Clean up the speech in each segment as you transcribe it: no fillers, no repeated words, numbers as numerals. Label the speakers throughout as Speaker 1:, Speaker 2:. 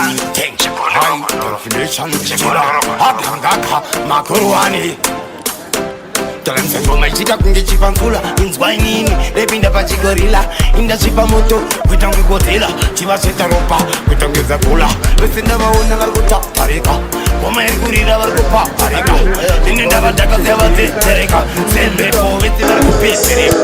Speaker 1: High definition chikura Agangaka makuruani Talansengomaishika kungechipankula inzwainini repinda pachigorila indasvipa moto kuitange godzilla chivaseta ropa kuitangedza kula vesenda vaona vari kutaparika ngoma iri kurira vari kupaparika ine ndava ndakaziva vadzetsereka sembepo vese vari kupezereka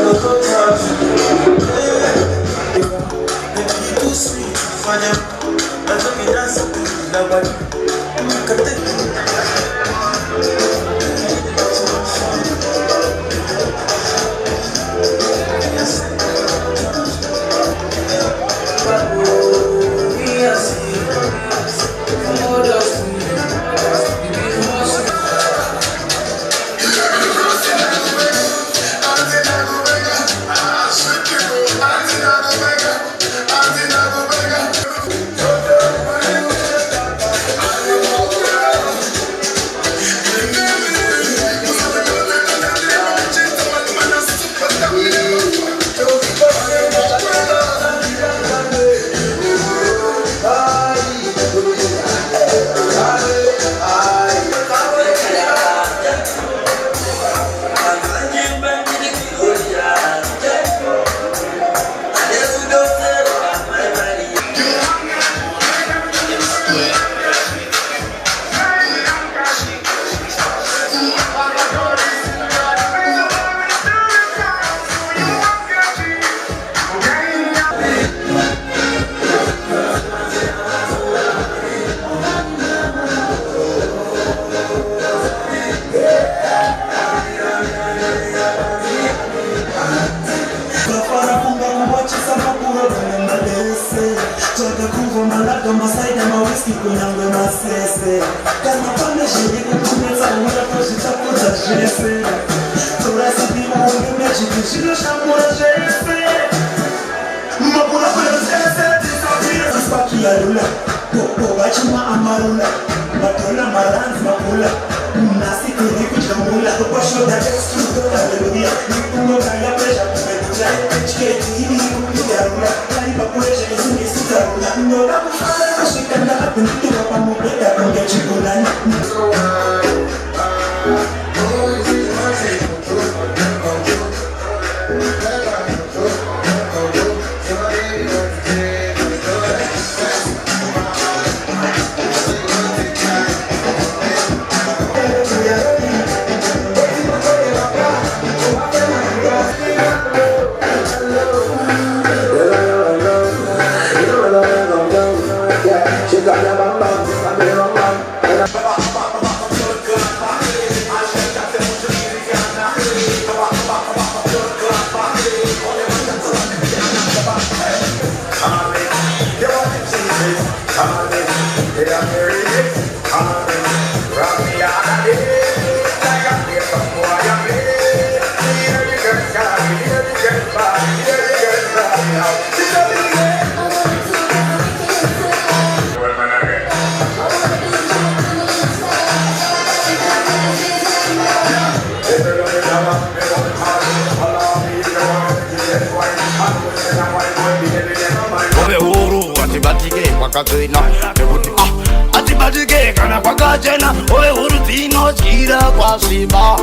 Speaker 2: Masaida mawiski kunyango masese Kana pande jiri kutumeza uya koshitakuta jese Torasi dima unge mechi kishilo shamura jese Mabula kule jese disappear Spaki ya lula Popo wachima amarula Matola maranzi mapula Nasi kuri kuchamula Kopasho da jesu Hallelujah Nikungo kaya pesha kumetuja Chiketi hili kukuja rula Kariba kuleja izuni sutarula Nyola kufala Shikanda up and do up and move it up and get you good and
Speaker 1: Atibatike kana kwakachena ove huru dzinochira kwasviba